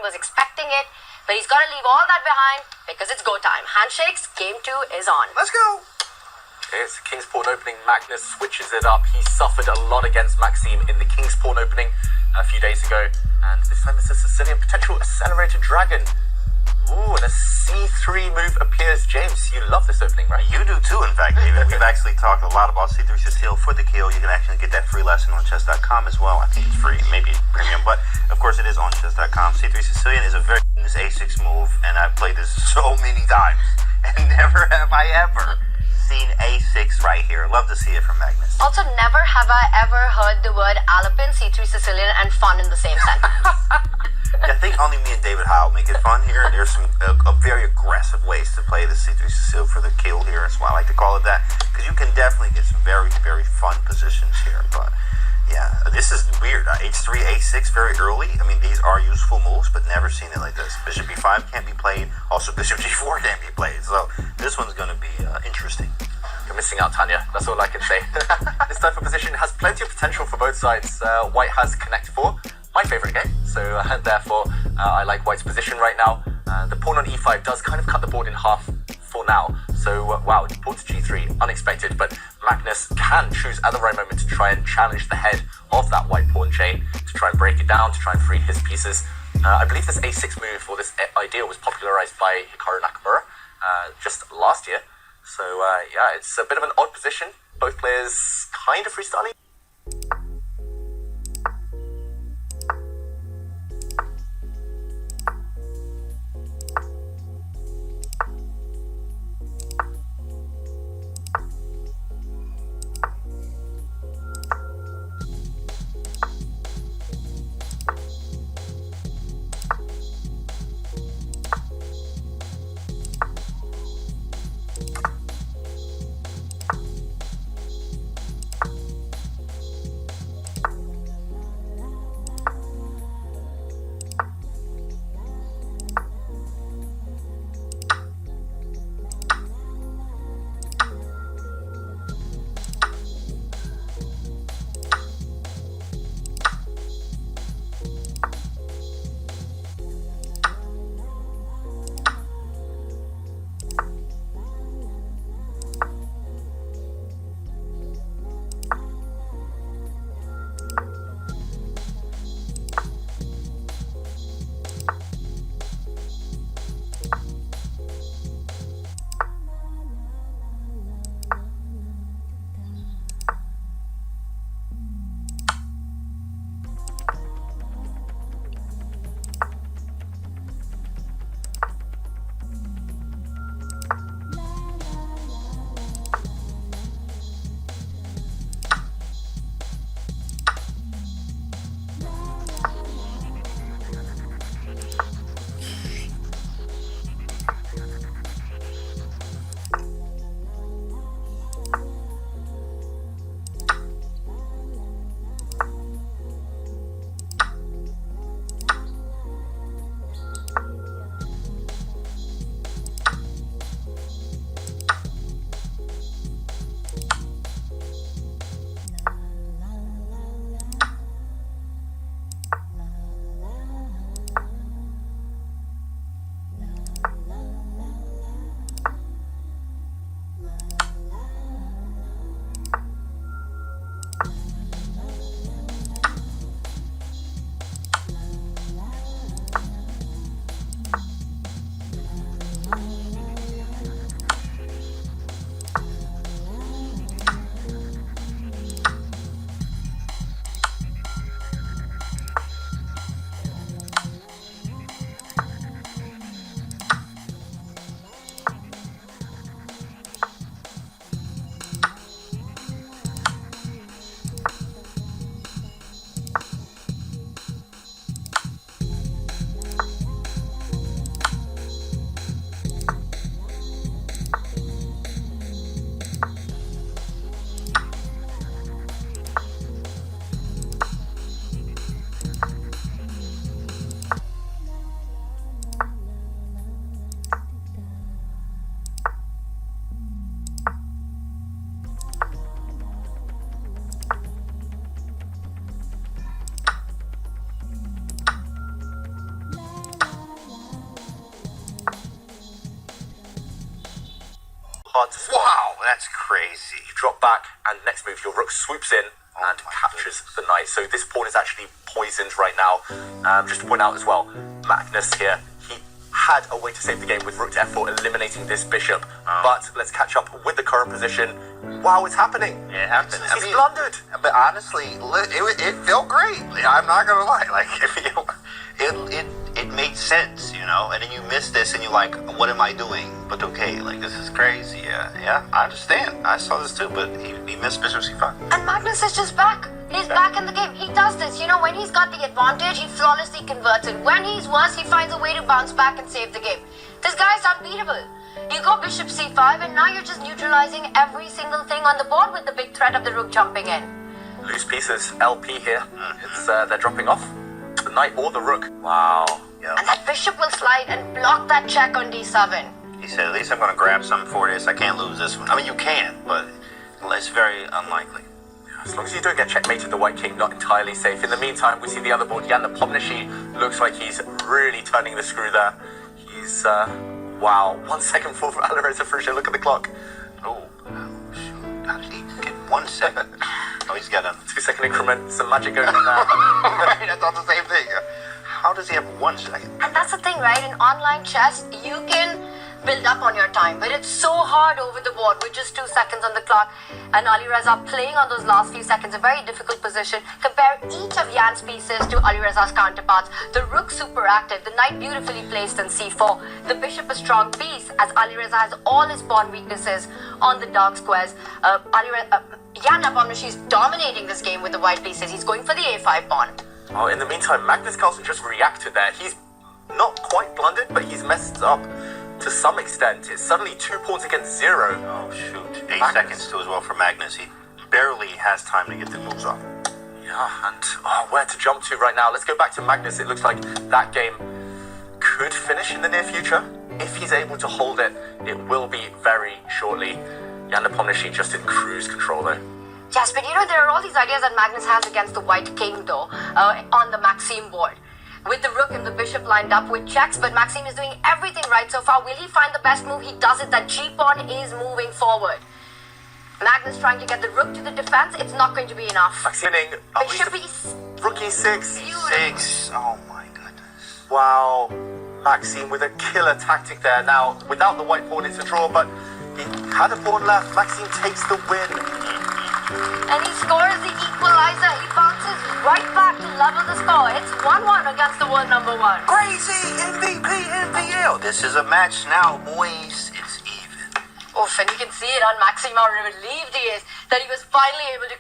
was expecting it, but he's got to leave all that behind because it's go time. Handshakes, game 2 is on. Let's go! It's King's Pawn opening. Magnus switches it up. He suffered a lot against Maxime in the King's Pawn opening a few days ago, and this time it's a Sicilian potential accelerated dragon. Ooh, and a C3 move appears. James, you love this opening, right? You do too, in fact, David. We've actually talked a lot about C3 Sicile for the kill. You can actually get that free lesson on chess.com as well. I think it's free, maybe premium, but of course it is on chess.com. C3 Sicilian is a very famous A6 move, and I've played this so many times, and never have I ever seen A6 right here. Love to see it from Magnus. Also, never have I ever heard the word Alpin, C3 Sicilian, and fun in the same sentence. I think only me and David Howe make it fun here. There's some very aggressive ways to play the C3 Sicile for the kill here. That's why I like to call it that, because you can definitely get some very, very fun positions here. But yeah, this is weird. H3, A6 very early. I mean, these are useful moves, but never seen it like this. Bishop B5 can't be played. Also, Bishop G4 can't be played. So this one's going to be interesting. You're missing out, Tanya. That's all I can say. This type of position has plenty of potential for both sides. White has Connect 4, my favorite game, so therefore I like White's position right now. The pawn on E5 does kind of cut the board in half for now. So wow, pawn to G3, unexpected, but Magnus can choose at the right moment to try and challenge the head of that white pawn chain, to try and break it down, to try and free his pieces. I believe this A6 move, or this idea, was popularized by Hikaru Nakamura just last year. So yeah, it's a bit of an odd position. Both players kind of freestyling. hard to spot. Wow, that's crazy. You drop back, and next move, your rook swoops in and captures the knight. So this pawn is actually poisoned right now. Just to point out as well, Magnus here, he had a way to save the game with rook to f4, eliminating this bishop. But let's catch up with the current position. Wow, it's happening. It happened. He's blundered. But honestly, it felt great. I'm not gonna lie. Like, it made sense, you know. And then you miss this, and you're like, "What am I doing?" But okay, like, this is crazy. Yeah, I understand. I saw this too, but he missed bishop c5. And Magnus is just back. He's back in the game. He does this. You know, when he's got the advantage, he flawlessly converts it. When he's worse, he finds a way to bounce back and save the game. This guy's unbeatable. You go bishop c5, and now you're just neutralizing every single thing on the board with the big threat of the rook jumping in. Loose pieces, LP here. It's they're dropping off the knight or the rook. Wow. Yeah. And that bishop will slide and block that check on d7. He said, "At least I'm gonna grab something for this. I can't lose this one." I mean, you can, but it's very unlikely. As long as you don't get checkmated, the white king not entirely safe. In the meantime, we see the other board. Jan Nepomniachtchi looks like he's really turning the screw there. He's wow, 1 second for Alireza Frugia. Look at the clock. Oh, shoot. How did he get 1 second? Oh, he's got a 2 second increment. Some magic going on there. right, I thought the same thing. How does he have 1 second? And that's the thing, right? In online chess, you can build up on your time, but it's so hard over the board with just 2 seconds on the clock. And Alireza playing on those last few seconds, a very difficult position. Compare each of Jan's pieces to Alireza's counterparts. The rook super active, the knight beautifully placed in c4. The bishop a strong piece, as Alireza has all his pawn weaknesses on the dark squares. Jan Nepomniachtchi is dominating this game with the white pieces. He's going for the a5 pawn. Oh, in the meantime, Magnus Carlsen just reacted there. He's not quite blundered, but he's messed up to some extent. It's suddenly 2 pawns against 0. Oh, shoot. 8 seconds too as well for Magnus. He barely has time to get the moves off. Yeah, and where to jump to right now? Let's go back to Magnus. It looks like that game could finish in the near future. If he's able to hold it, it will be very shortly. Jan Nepomniachtchi just in cruise control though. Yes, but you know, there are all these ideas that Magnus has against the white king though, on the Maxime board. With the rook and the bishop lined up with checks, but Maxime is doing everything right so far. Will he find the best move? He does it. That g-pawn is moving forward. Magnus trying to get the rook to the defense. It's not going to be enough. Maxime winning. Bishop e6. Rook e6. E6. Oh my goodness. Wow. Maxime with a killer tactic there. Now, without the white pawn, it's a draw, but he had a pawn left. Maxime takes the win. And he scores the equalizer. He bounces right back to level the score. It's 1-1 against the world number 1. Crazy MVP NPL. This is a match now, boys. It's even. Oof, and you can see it on Maxime how relieved he is that he was finally able to